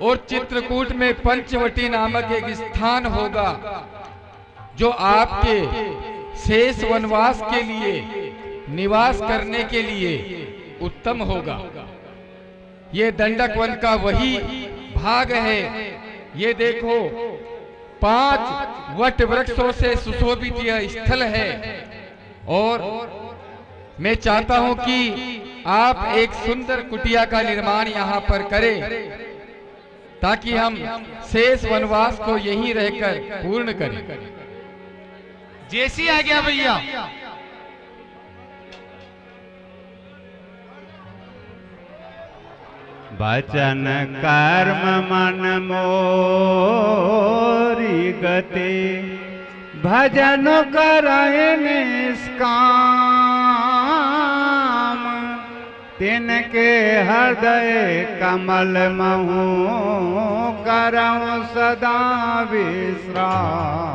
और चित्रकूट में पंचवटी नामक एक स्थान होगा जो आपके शेष वनवास के लिए, निवास करने के लिए उत्तम होगा। ये दंडक वन का वही भाग है। ये देखो, 5 वट वृक्षों से सुशोभित यह स्थल है और मैं चाहता हूं कि आप एक सुंदर कुटिया का निर्माण यहाँ पर करें ताकि हम शेष वनवास को यहीं रहकर पूर्ण करें। जैसी आ गया भैया। वचन कर्म मन मोरी गति, भजन करहि निष्काम। तिनके हृदय कमल महु, करऊं सदा विश्राम।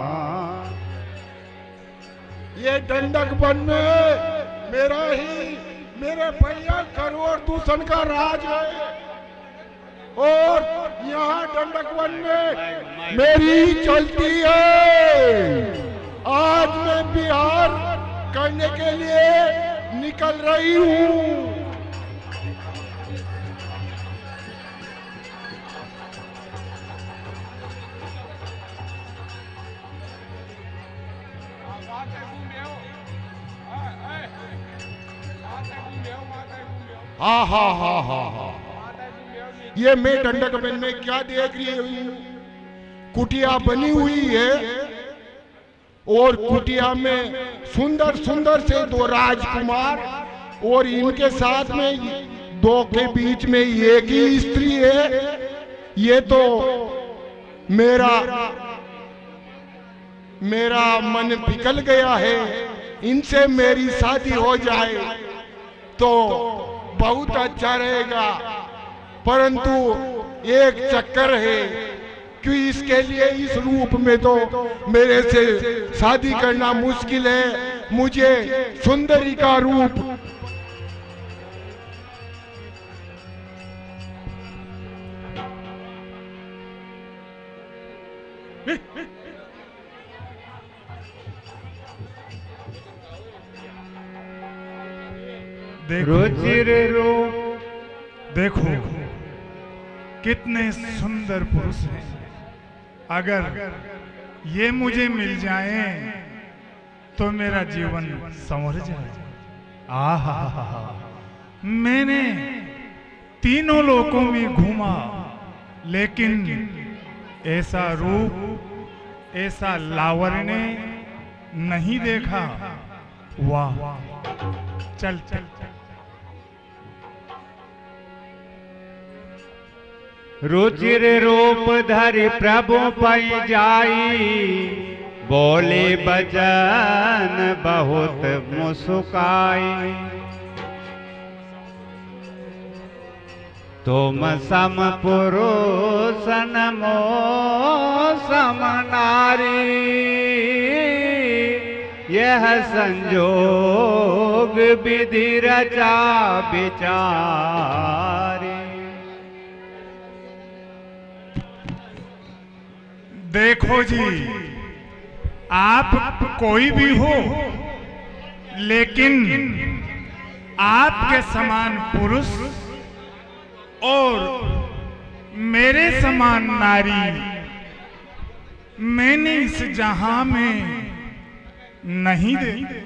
ये दंडक वन में मेरे भैया करोड़ दूषण का राज है और यहाँ दंडक वन में मेरी चलती है। आज मैं बिहार करने के लिए निकल रही हूँ। हाँ हाँ हाँ हाँ हाँ, ये मैं दंडक वन में क्या देख रही हूँ, कुटिया बनी हुई है और कुटिया में सुंदर सुंदर से 2 राजकुमार और इनके साथ में 2 के बीच में एक ही स्त्री है। ये तो मेरा मन पिघल गया है। इनसे मेरी शादी हो जाए तो बहुत अच्छा रहेगा, परंतु एक चक्कर है कि इसके लिए इस रूप में तो मेरे से शादी करना मुश्किल है। मुझे सुंदरी का रूप रुचिर रूप देखो, कितने सुंदर पुरुष हैं। अगर ये मुझे मिल जाएं तो मेरा जीवन संवर जाए। आहा, मैंने तीनों लोकों में घूमा लेकिन ऐसा रूप, ऐसा लावण्य नहीं देखा। वाह, चल चल। रुचिर रूप धरि प्रभु पै जाई, बोले बचन बहुत मुस्काई। तुम सम पुरुष नमो सम नारी, यह संजोग विधि रचा विचारी। देखो जी, आप कोई भी हो लेकिन आपके समान पुरुष और मेरे समान नारी मैंने इस जहां में नहीं देखी।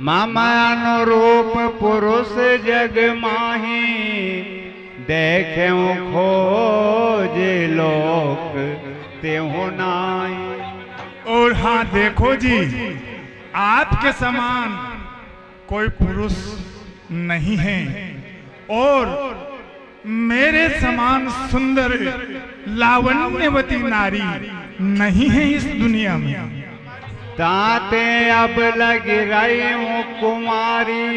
मामा अनुरूप पुरुष जग माही, देखें खोज लोक तेहु नाई। और हाँ देखो जी, आपके समान कोई पुरुष नहीं है और मेरे समान सुंदर लावण्यवती नारी नहीं है इस दुनिया में। ताते अब लग रही हूँ कुमारी,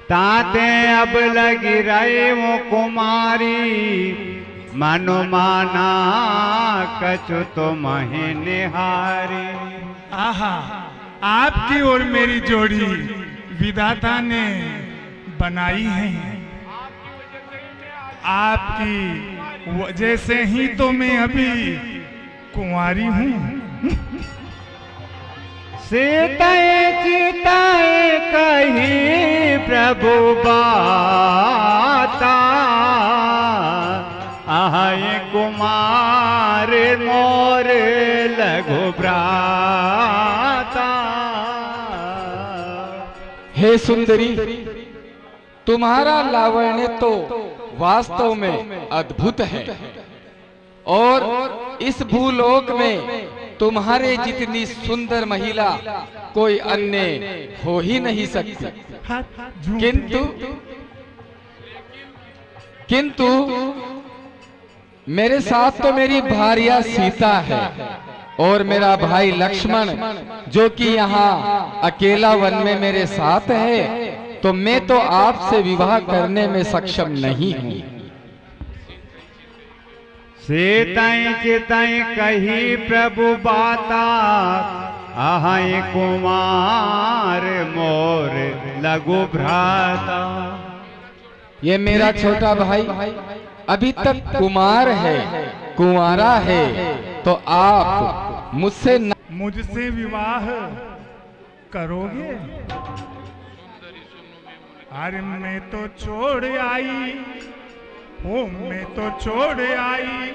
ताते अब लगी रहे वो कुमारी। मनुमाना कछु तुम ही निहारी। आहा, आपकी और मेरी जोड़ी विधाता ने बनाई है। आपकी वजह से ही तो मैं अभी कुंवारी हूँ। सीताए चिताए कही प्रभु बाता, आए कुमार मोर लघु भ्राता। हे सुंदरी, तुम्हारा लावण्य तो वास्तव में अद्भुत है और इस भूलोक में तुम्हारे जितनी सुंदर महिला कोई अन्य हो ही नहीं सकती। किंतु मेरे साथ तो मेरी भार्या सीता है और मेरा भाई लक्ष्मण जो कि यहाँ अकेला वन में मेरे साथ है, तो मैं तो आपसे विवाह करने में सक्षम नहीं हूँ। सीताई चिताई कही प्रभु बाता, आहाई कुमार मोर लघु भ्राता। ये मेरा छोटा भाई अभी तक कुमार है, कुंवारा है, तो आप मुझसे विवाह करोगे? अरे मैं तो छोड़ आई, ओ मैं तो छोड़ आई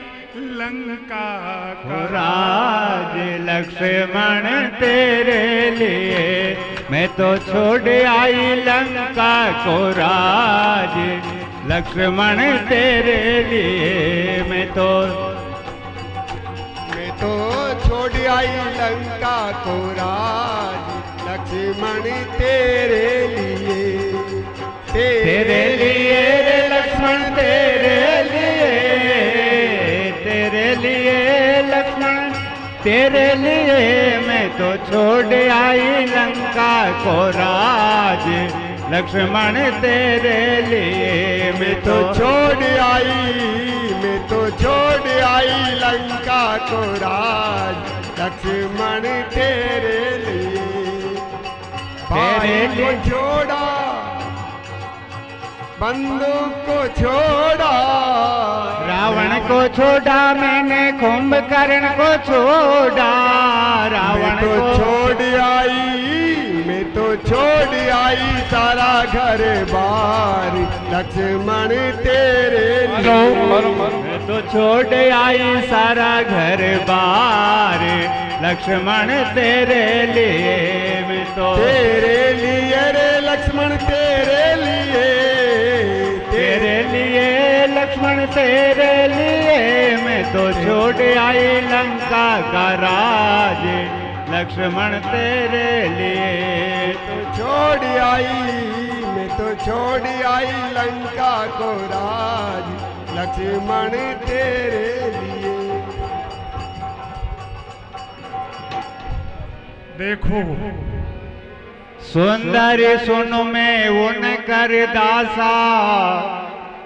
लंका का राज। लक्ष्मण तेरे लिए मैं तो छोड़ आई लंका को राज। लक्ष्मण तेरे लिए मैं तो छोड़ आई लंका को राज। लक्ष्मण तेरे लिए, तेरे लिए रे लक्ष्मण तेरे लिए, तेरे लिए लक्ष्मण तेरे लिए मैं तो छोड़ आई लंका को राज। लक्ष्मण तेरे लिए मैं तो छोड़ आई, मैं तो छोड़ आई लंका को राज। लक्ष्मण तेरे लिए, भाई को छोड़ा, बंदूक को छोड़ा, रावण को छोड़ा मैंने, कुंभकर्ण को छोड़ा। रावण तो को छोड़ आई, मैं तो छोड़ आई सारा घर बार। लक्ष्मण तेरे लिए, मैं तो छोड़ आई सारा घर बार। लक्ष्मण तेरे लिए मैं तो तेरे लिए रे लक्ष्मण तेरे लिए, तेरे लिए लक्ष्मण तेरे लिए मैं तो छोड़ आई लंका का राज। लक्ष्मण तेरे लिए तो छोड़ आई, मैं तो छोड़ आई लंका को राज। लक्ष्मण तेरे लिए। देखो सुंदर सुन में उन कर दासा,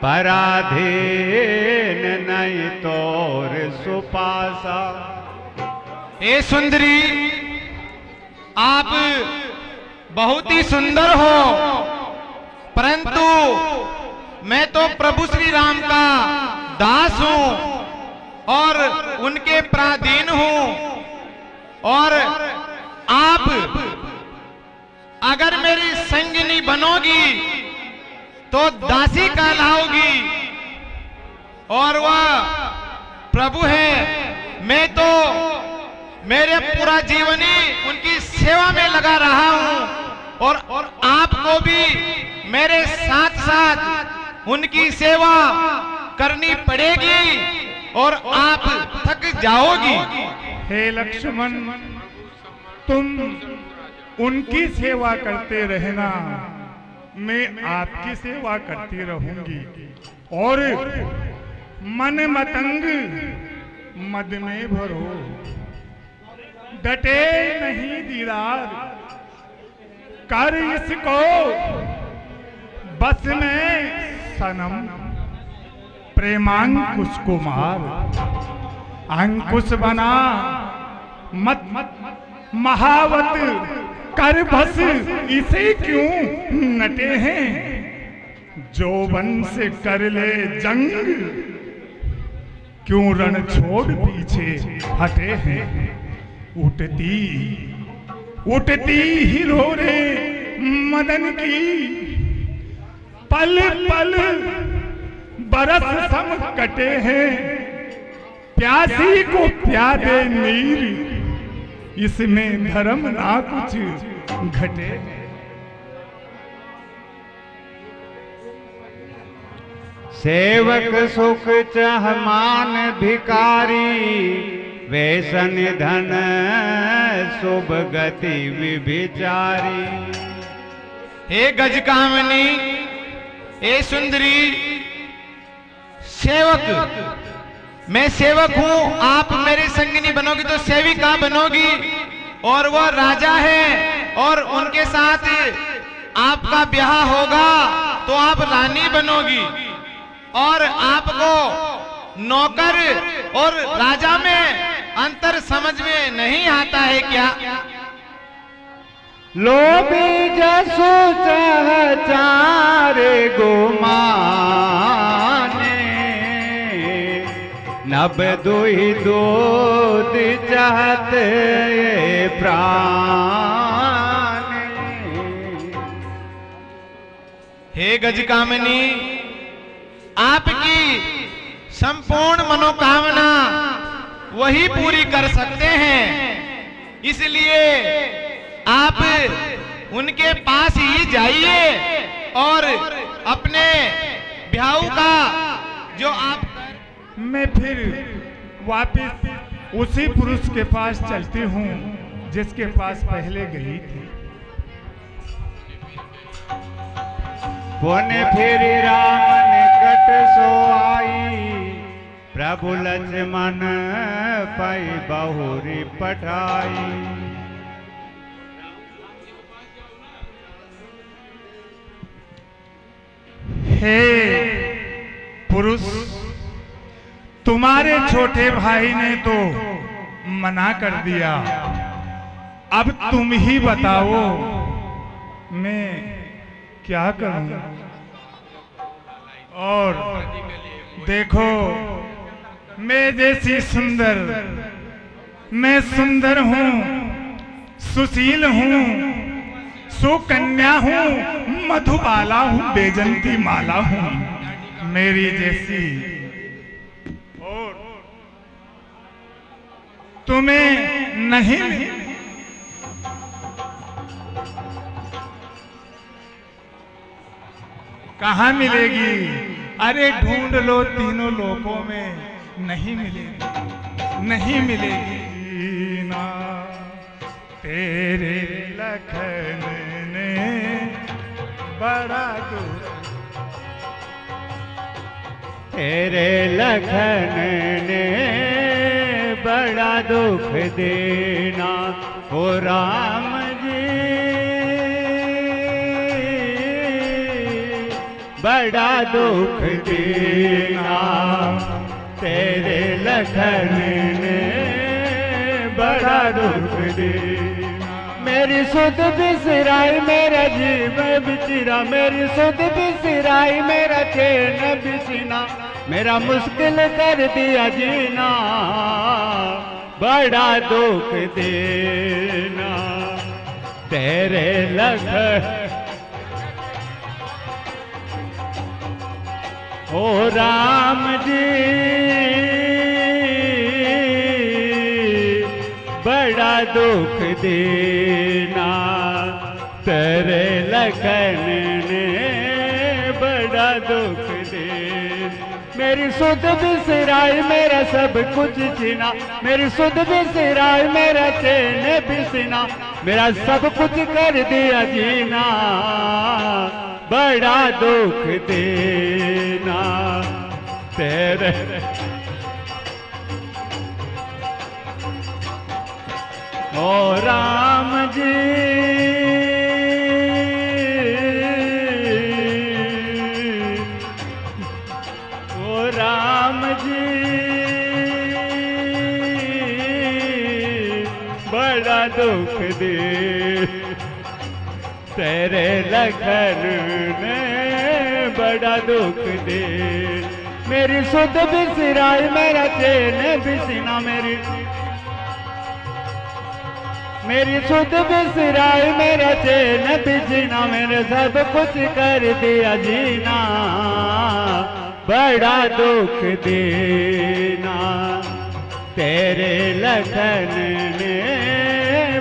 पराधीन नहीं तोर सुपासा। ए सुंदरी, आप बहुत ही सुंदर हो, परंतु मैं तो प्रभु श्री राम का दास हूं और उनके पराधीन हूं, और आप अगर मेरी संगिनी बनोगी तो दासी कहलाओगी, और वह प्रभु है। मैं तो मेरे पूरा जीवन ही उनकी सेवा में लगा रहा हूं, और आपको भी मेरे साथ साथ उनकी सेवा करनी पड़ेगी और आप थक जाओगी। हे लक्ष्मण, तुम उनकी सेवा करते रहना, मैं आपकी सेवा करती रहूंगी। और मन मतंग मद में भरो, डटे नहीं दीदार, कर इसको बस में सनम, प्रेमांकुश कुमार। अंकुश बना मत महावत कर भस इसे क्यों नटे हैं। जोबन से कर ले जंग क्यों रण छोड़ पीछे हटे हैं। उठती हिलोरे मदन की पल पल बरस सम कटे हैं। प्यासी को प्यादे नीर इसमें धर्म ना कुछ घटे। सेवक सुख चहमान भिकारी वेसन धन शुभ गति विभिचारी। हे गजकामिनी, हे सुंदरी, सेवक, मैं सेवक हूं, आप मेरी संगिनी बनोगी तो सेविका बनोगी, और वो राजा है और उनके साथ आपका ब्याह होगा तो आप रानी बनोगी। और आपको नौकर और राजा में अंतर समझ में नहीं आता है क्या? लोभी जसु चारे गुमाने नब दुहि दूध चाहते प्राण। हे गजकामिनी, आपकी संपूर्ण मनोकामना वही पूरी कर सकते हैं, इसलिए आप उनके पास ही जाइए और अपने ब्याह का जो आप। मैं फिर वापस उसी पुरुष के पास चलती हूँ जिसके पास पहले गई थी। पुन फिर राम निकट सो आई प्रभु लक्ष्मण पाई बहुरी पठाई। हे पुरुष, तुम्हारे छोटे भाई ने तो मना कर दिया, अब तुम ही बताओ मैं क्या करूं। और देखो, मैं जैसी सुंदर, मैं सुंदर हूं, सुशील हूं, सुकन्या हूं, मधुबाला हूं, बेजंती माला हूं, मेरी जैसी और तुम्हें नहीं मिली। कहाँ मिलेगी? अरे ढूंढ लो तीनों लोकों में, नहीं मिलेगी, नहीं मिलेगी ना। तेरे लखन ने बड़ा दुख, तेरे लखन ने बड़ा दुख देना ओ राम जी, बड़ा दुख देना। तेरे लखन ने बड़ा दुख देना। मेरी सुध बिसराई मेरा जीव बिचरा, मेरी सुध बिसराई मेरा चैन बिसना, मेरा मुश्किल कर दिया जीना, बड़ा दुख देना। तेरे लखन ओ राम जी, बड़ा दुख देना। तेरे लखन ने बड़ा दुख दे। मेरी सुध बिसराई मेरा सब कुछ छीना, मेरी सुध बिसराई मेरा चैन बिसना, मेरा सब कुछ कर दिया जीना, बड़ा दुख देना। तेरे ओ राम जी, ओ राम जी, बड़ा दुख दे। तेरे लखन ने बड़ा दुख दे। मेरी सुध बिसराई मेरा चैन बिसना मेरी सुध बिसराई मेरा चैन बिसना मेरे सब कुछ कर दिया जीना बड़ा दुख देना। तेरे लखन ने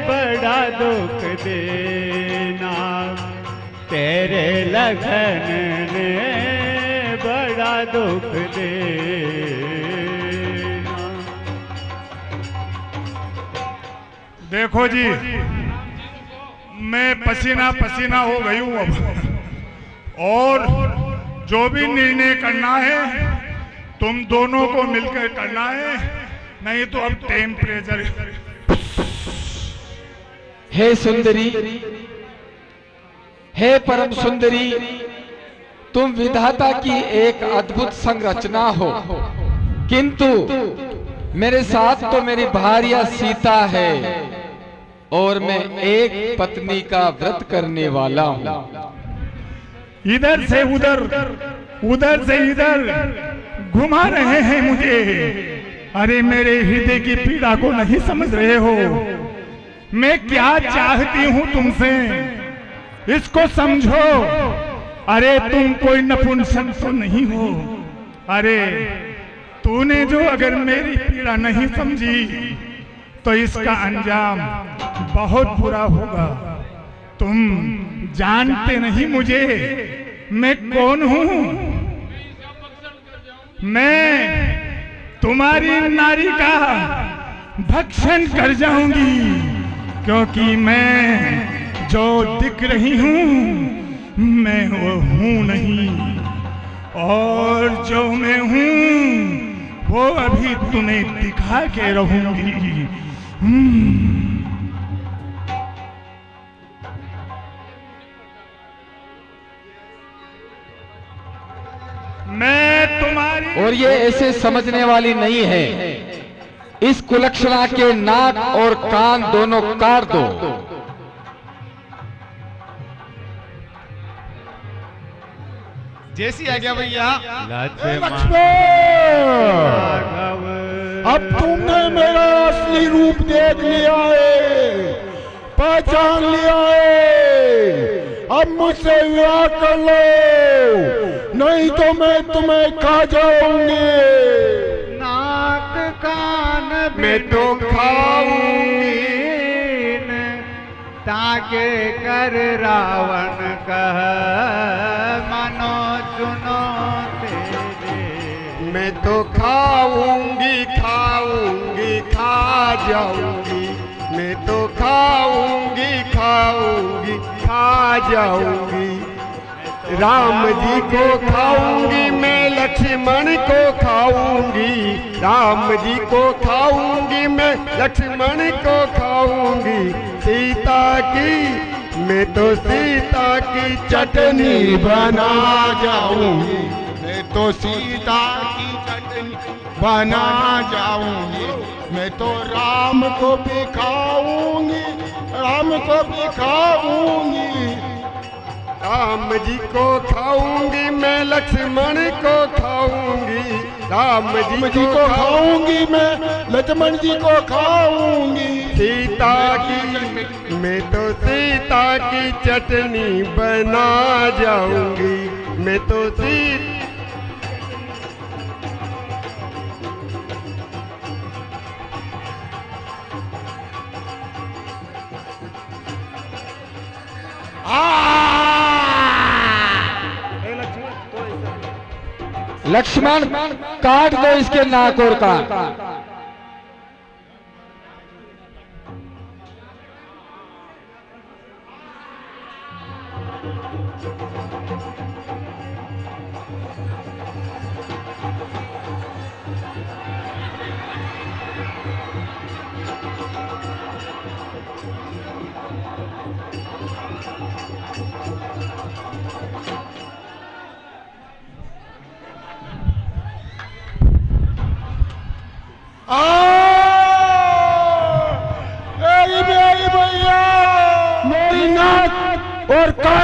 बड़ा दुख देना। तेरे लखन ने बड़ा दुख देना। देखो जी, मैं पसीना पसीना हो गई हूँ अब, और जो भी निर्णय करना है तुम दोनों को मिलकर करना है, नहीं तो अब टेम्परेचर। हे सुंदरी, हे परम सुंदरी, तुम विधाता की एक अद्भुत संरचना हो, किंतु मेरे साथ तो मेरी भार्या सीता है और मैं एक पत्नी का व्रत करने वाला हूँ। इधर से उधर, उधर से इधर घुमा रहे हैं मुझे। अरे मेरे हृदय की पीड़ा को नहीं समझ रहे हो। मैं क्या चाहती हूँ तुमसे, इसको समझो। अरे तुम कोई नपुंसक तो नहीं हो। अरे तूने जो अगर मेरी पीड़ा नहीं समझी तो इसका अंजाम बहुत बुरा होगा। तुम जानते नहीं मुझे, मैं कौन हूँ। मैं तुम्हारी नारी का भक्षण कर जाऊंगी, क्योंकि मैं जो दिख रही हूँ मैं वो हूँ नहीं, और जो मैं हूँ वो अभी तुम्हें दिखा के रहूंगी। मैं तुम्हारी, और ये ऐसे समझने वाली नहीं है। इस कुलक्षणा के नाक और कान दोनों काट दो। जैसी आ गया भैया। लक्ष्मण, अब तुमने मेरा असली रूप देख लिया है, पहचान लिया है। अब मुझसे विवाह कर लो, नहीं तो मैं तुम्हें खा जाऊंगी। नाक कान मैं तो खाऊंगी, ताके कर रावण कह मनो चुनो तेरे। मैं तो खाऊंगी खाऊंगी खा जाऊंगी। मैं तो खाऊंगी खाऊंगी खा जाऊंगी। राम जी को खाऊंगी मैं, लक्ष्मण को खाऊंगी। राम जी को खाऊंगी मैं, लक्ष्मण को खाऊंगी। सीता की मैं तो सीता की चटनी बना जाऊंगी। मैं तो सीता की चटनी बना जाऊंगी। मैं तो राम को भी खाऊंगी, राम को भी खाऊंगी। राम जी को खाऊंगी मैं, लक्ष्मण को खाऊंगी। राम जी को खाऊंगी मैं, लक्ष्मण जी को खाऊंगी। सीता की मैं तो सीता की चटनी बना जाऊंगी। मैं तो सीता लक्ष्मण, काट दो इसके नाक और कान।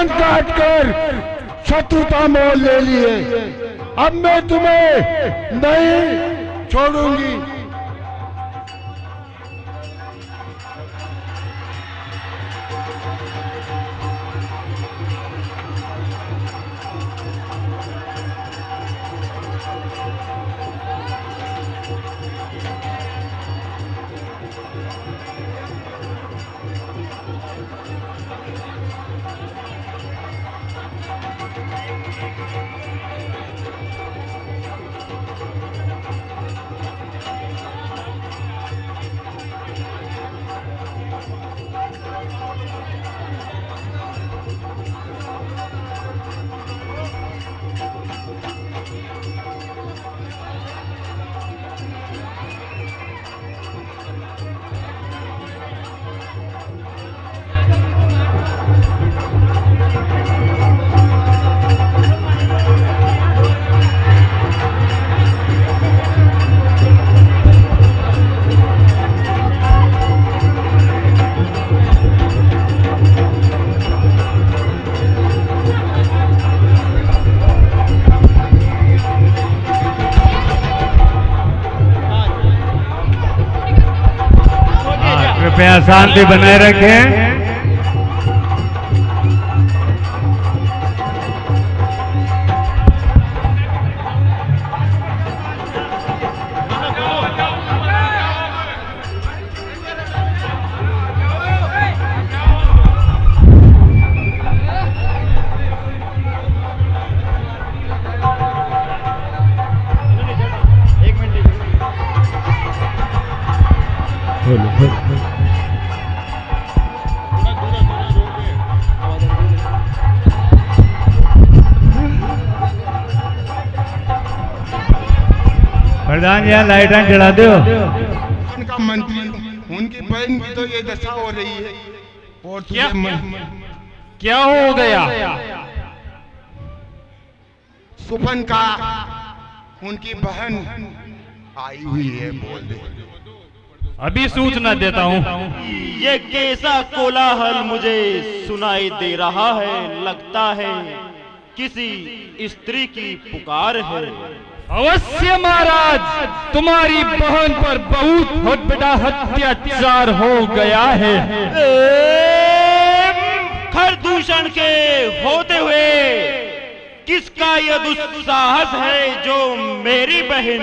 कान काट कर शत्रुता मोल ले लिए। अब मैं तुम्हें नहीं छोड़ूंगी। कृपया शांति बनाए रखें। प्रधान जी लाइटें जला दो। उनका मंत्री, उनकी बहन की तो ये दशा हो रही है। और क्या हो गया? सुपन का उनकी बहन आई हुई है, बोल दे। अभी सूचना देता हूँ। ये कैसा कोलाहल मुझे सुनाई दे रहा है, लगता है किसी स्त्री की पुकार है। अवश्य महाराज, तुम्हारी बहन पर बहुत बड़ा अत्याचार हो गया है। खरदूषण के होते हुए किसका यह दुस्साहस है जो मेरी बहन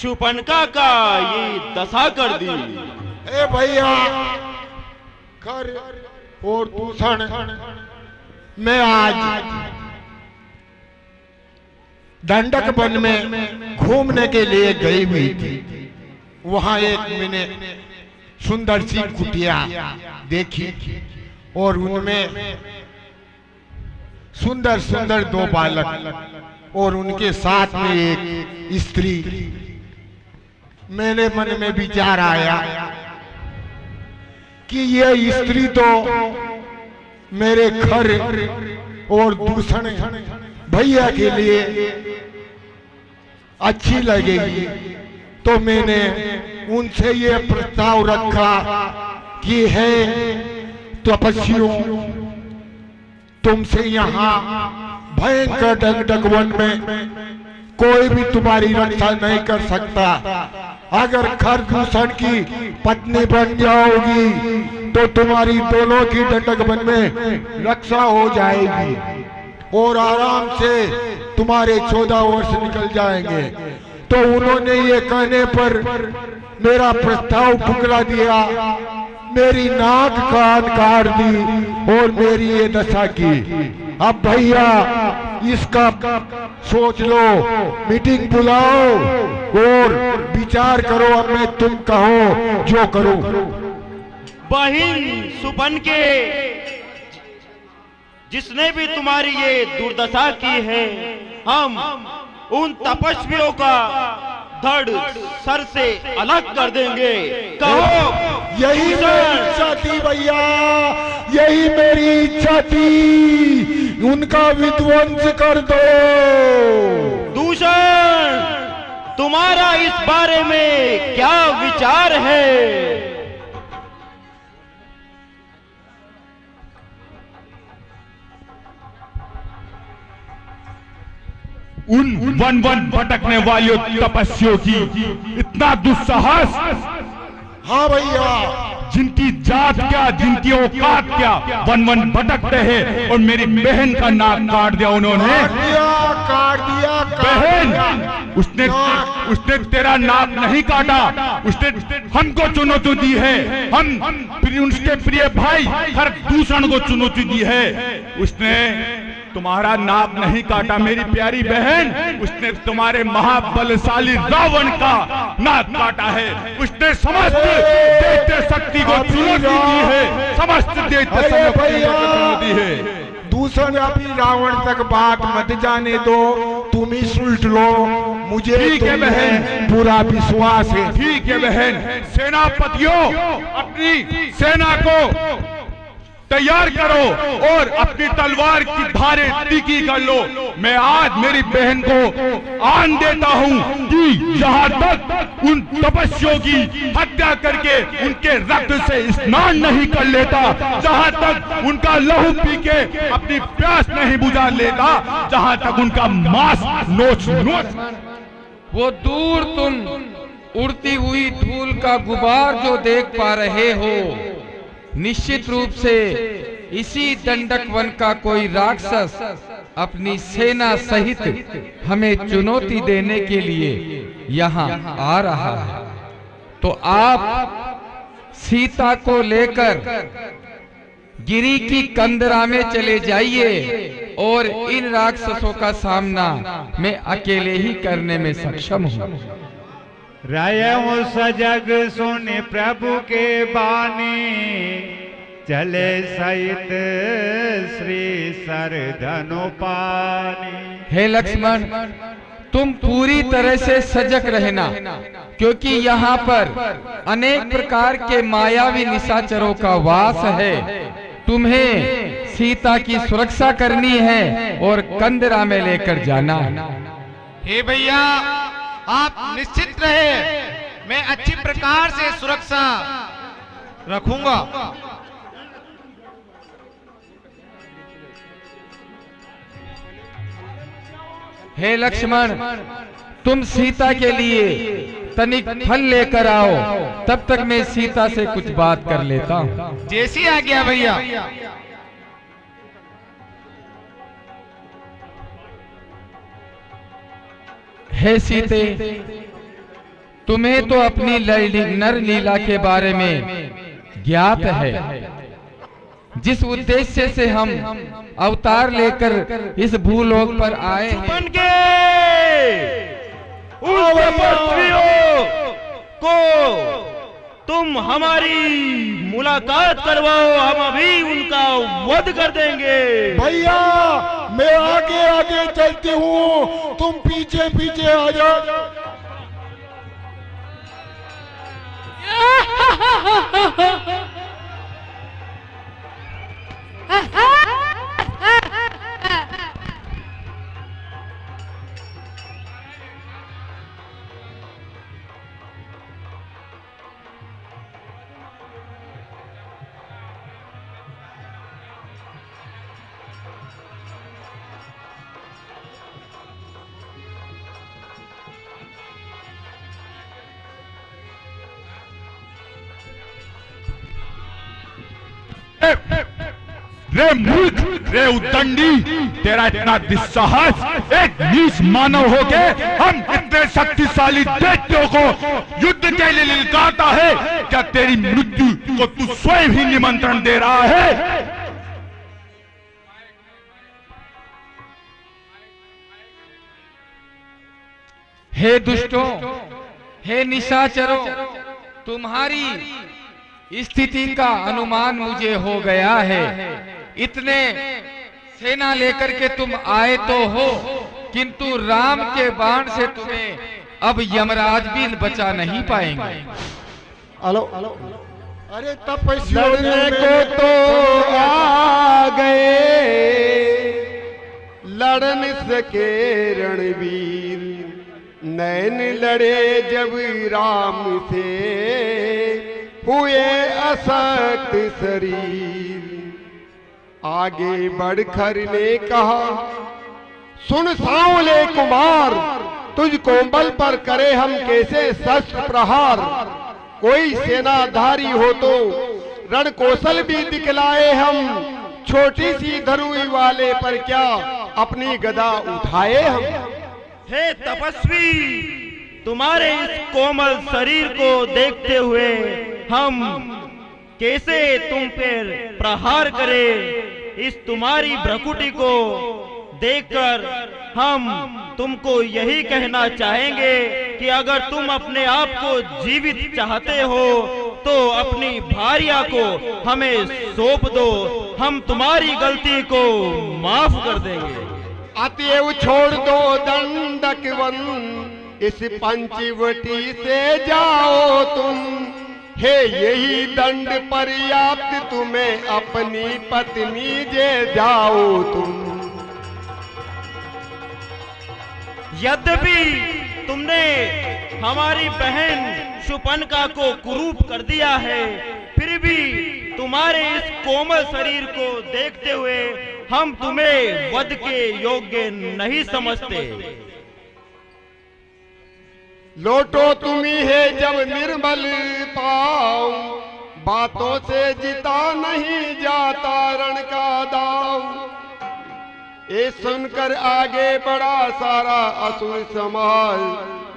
शूर्पणखा का ये दशा कर दी? ए भैया, खर और दूषण मैं आज दंडक वन में घूमने के लिए गई हुई थी। वहां एक मैंने सुंदर सी कुटिया देखी और उनमें सुंदर सुंदर दो बालक और उनके साथ में एक स्त्री। मेरे मन में विचार आया कि ये स्त्री तो मेरे घर और दूषण भैया के लिए अच्छी लगेगी। तो मैंने उनसे ये प्रस्ताव रखा कि है तपस्वियों, तुमसे यहाँ भयंकर दंडक वन में कोई भी तुम्हारी रक्षा नहीं कर सकता। अगर खरदूषण की पत्नी बन जाओगी तो तुम्हारी दोनों की दंडक वन में रक्षा हो जाएगी और आराम से तुम्हारे 14 वर्ष निकल जाएंगे। तो उन्होंने ये कहने पर मेरा प्रस्ताव ठुकरा दिया, मेरी नाक कान काट दी और मेरी ये दशा की। अब भैया इसका सोच लो, मीटिंग बुलाओ और विचार करो। अब मैं तुम कहो जो करो। बहन सुपन के जिसने भी तुम्हारी ये दुर्दशा की है, हम उन तपस्वियों का धड़ सर से अलग कर देंगे। कहो। यही मेरी इच्छा थी भैया, यही मेरी इच्छा थी। उनका विध्वंस कर दो। दूषण, तुम्हारा इस बारे में क्या विचार है? उन वन वन भटकने वाले तपस्वियों की इतना दुस्साहस। हाँ भैया, जिनकी जात क्या, जिनकी औकात क्या, वन वन भटकते हैं और मेरी बहन का नाक काट दिया उन्होंने। काट दिया बहन, उसने तेरा नाक नहीं काटा, उसने हमको चुनौती दी है। उसके प्रिय भाई हर दूसरे को चुनौती दी है। उसने तुम्हारा नाक नहीं काटा मेरी प्यारी बहन, उसने तुम्हारे महाबलशाली रावण का नाक काटा है। उसने समस्त दैत्य शक्ति को चुनौती दी है, समस्त दैत्य शक्ति को चुनौती है। दूसरा अभी रावण तक बात मत जाने दो, तुम ही सुलट लो। मुझे ठीक है बहन, पूरा विश्वास है। ठीक है बहन, सेनापतियों अपनी सेना को तैयार करो और अपनी तलवार की धारें तीखी कर लो। मैं आज मेरी बहन को आन देता हूं कि जहां तक उन तपस्वियों की हत्या करके उनके रक्त से स्नान नहीं कर लेता, जहां तक उनका लहू पी के अपनी प्यास नहीं बुझा लेता, जहां तक उनका मांस नोच नोच। वो दूर तुम उड़ती हुई धूल का गुबार जो देख पा रहे हो, निश्चित रूप से इसी दंडक वन का कोई राक्षस अपनी सेना सहित हमें चुनौती देने के लिए यहाँ आ रहा है। तो आप सीता को लेकर गिरी की कंदरा में चले जाइए और इन राक्षसों का सामना मैं अकेले ही करने में सक्षम हूँ। रहूं सजग सुन प्रभु के बानी, चले सहित श्री सरधनु पानी। हे लक्ष्मण, तुम पूरी तरह से सजग रहना, क्योंकि यहाँ पर अनेक प्रकार के मायावी निशाचरों का वास है। तुम्हें सीता की सुरक्षा करनी है और कंदरा में लेकर जाना है। हे भैया, आप निश्चित रहे, मैं अच्छी प्रकार से सुरक्षा रखूंगा। हे लक्ष्मण, तुम सीता के लिए तनिक फल लेकर आओ, तब तक मैं सीता से कुछ बात कर लेता हूँ। जैसी आज्ञा भैया। हे सीते, तुम्हें तो अपनी नर लीला के बारे में ज्ञात है। जिस उद्देश्य से हम अवतार लेकर इस भूलोक पर आए हैं, उन तपस्वियों को तुम हमारी मुलाकात करवाओ, हम अभी उनका वध कर देंगे। भैया, मैं आगे आगे चलती हूँ, तुम पीछे पीछे आ जाओ। रे मूर्ख, रे उद्दंडी, तेरा इतना दुस्साहस, एक नीच मानव होके हम इतने शक्तिशाली दैत्यों को युद्ध के लिए ललकारता है। क्या तेरी मृत्यु को तू स्वयं ही निमंत्रण दे रहा है? हे दुष्टों, हे निशाचरों, तुम्हारी स्थिति का अनुमान मुझे हो गया है। इतने सेना लेकर के तुम आए तो हो, किंतु राम के बाण से तुम्हें अब यमराज भी बचा नहीं पाएंगे। हेलो, अरे तपस्वियों लड़ने को तो आ गए, लड़ न सके रणवीर, नैन लड़े जब राम से, हुए असक्त शरीर। आगे बढ़कर ने कहा, सुन सांवले कुमार, तुझ कोमल पर करे हम कैसे शस्त्र प्रहार। कोई सेनाधारी हो तो रण कौशल भी दिखलाए हम, छोटी सी धरुई वाले पर क्या अपनी गदा उठाए हम। हे तपस्वी, तुम्हारे इस कोमल शरीर को देखते हुए हम कैसे तुम पर प्रहार करें। इस तुम्हारी भ्रकुटी को देखकर हम तुमको यही कहना चाहेंगे कि अगर तुम अपने आप को जीवित चाहते हो तो अपनी भार्या को हमें सौंप दो, हम तुम्हारी गलती को माफ कर देंगे। अतएव छोड़ दो दंडक वन, इस पंचवटी से जाओ तुम। हे यही दंड पर्याप्त तुम्हें अपनी पत्नी जे जाओ तुम। यद्यपि तुमने हमारी बहन शूर्पणखा को कुरूप कर दिया है, फिर भी तुम्हारे इस कोमल शरीर को देखते हुए हम तुम्हें वध के योग्य नहीं समझते। लौटो तुम्ही है जब निर्मल पाओ, बातों से जीता नहीं जाता रण का दाव। ये सुनकर आगे बढ़ा सारा असुर समाज,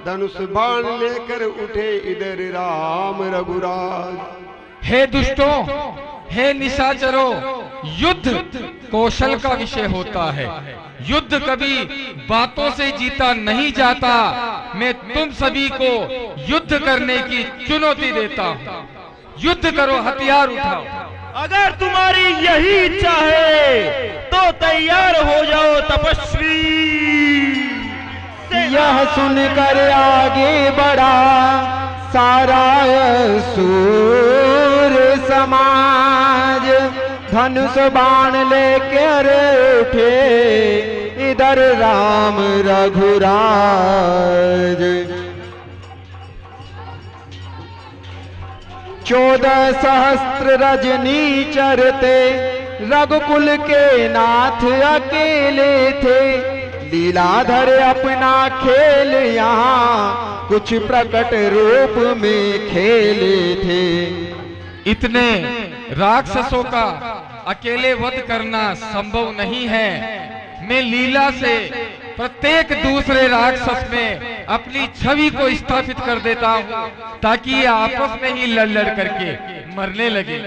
धनुष बाण लेकर उठे इधर राम रघुराज। हे दुष्टों, हे निशाचरों, युद्ध कौशल का विषय होता है। युद्ध कभी बातों से जीता नहीं जाता। मैं तुम सभी को युद्ध करने की चुनौती देता हूँ। युद्ध करो, हथियार उठाओ। अगर तुम्हारी यही इच्छा है तो तैयार हो जाओ तपस्वी। यह सुनकर आगे बढ़ा सारा असुर समाज, धनुष बाण लेकर उठे इधर राम रघुराज। 14 सहस्त्र रजनी चरते, रघुकुल के नाथ अकेले थे। लीलाधर अपना खेल यहाँ कुछ प्रकट रूप में खेले थे। इतने राक्षसों का अकेले वध करना संभव नहीं है। मैं लीला से प्रत्येक दूसरे राक्षस में अपनी छवि को स्थापित कर देता हूँ ताकि ये आपस में ही लड़ लड़ करके मरने लगे।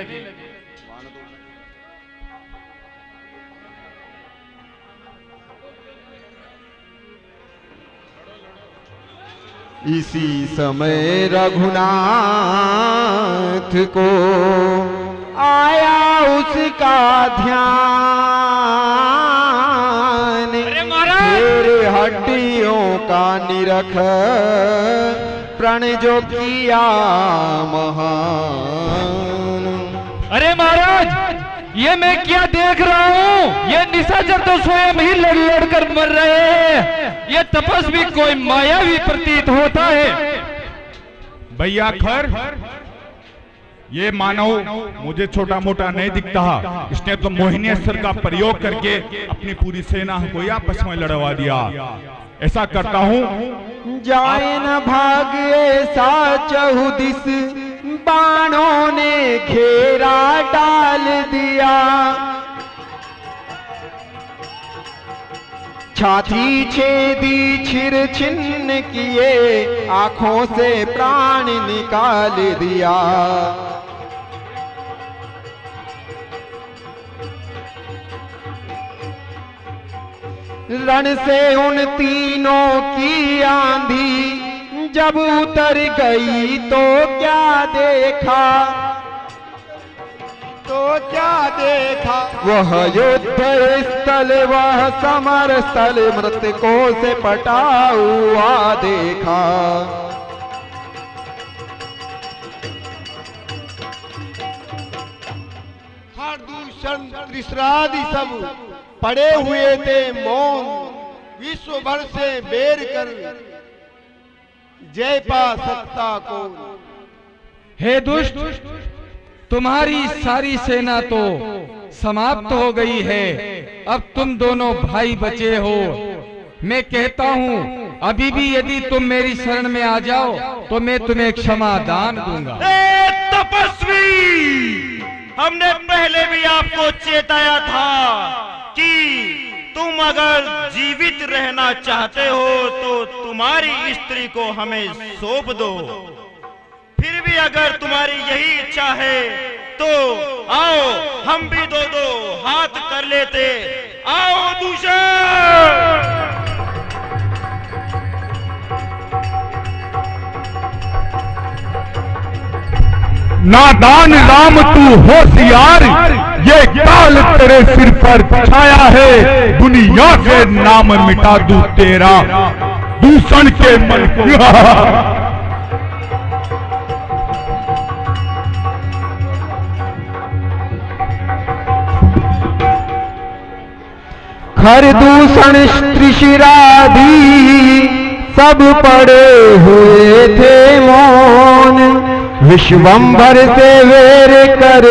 इसी समय रघुनाथ को आया उसका ध्यान, फिर हड्डियों का निरख प्रण जो किया महान। अरे महाराज, ये मैं क्या देख रहा हूँ? ये निशाचर तो स्वयं ही लड़ लड़ कर मर रहे हैं। ये तपस्वी कोई मायावी प्रतीत होता है। भैया खर, ये मानव मुझे छोटा मोटा नहीं दिखता। इसने तो मोहिनीअस्त्र का प्रयोग करके अपनी पूरी सेना को ही आपस में लड़वा दिया। ऐसा करता हूँ, जाए न भाग ऐसा चहुदिस, बाणों ने घेरा डाल दिया। छाती छेदी छिर छिन्न किए, आंखों से प्राण निकाल दिया। रण से उन तीनों की आंधी जब उतर गई तो क्या देखा, वह युद्ध स्थल, वह समर स्थल मृतकों से पटा हुआ देखा। दूषण त्रिशरादि सब पड़े हुए थे मौन, विश्व भर से बेर कर जय पा सकता कौन। हे दुष्ट, तुम्हारी सारी सेना तो समाप्त हो गई है। अब तुम दोनों भाई बचे हो। मैं कहता हूँ अभी भी यदि तुम मेरी शरण में आ जाओ तो मैं तुम्हें क्षमादान दूंगा। ए तपस्वी, हमने पहले भी आपको चेताया था कि तुम अगर जीवित रहना चाहते हो तो तुम्हारी स्त्री को हमें सौंप दो। फिर भी अगर तुम्हारी यही इच्छा है तो आओ हम भी दो हाथ कर लेते। आओ दूषण। नादान राम तू होशियार, ये काल तेरे सिर पर छाया है, दुनिया से नाम मिटा दूं तेरा दूषण के मन को। खरदूषण त्रिशिरादि सब पड़े हुए थे मौन, विश्वंभर से वेर कर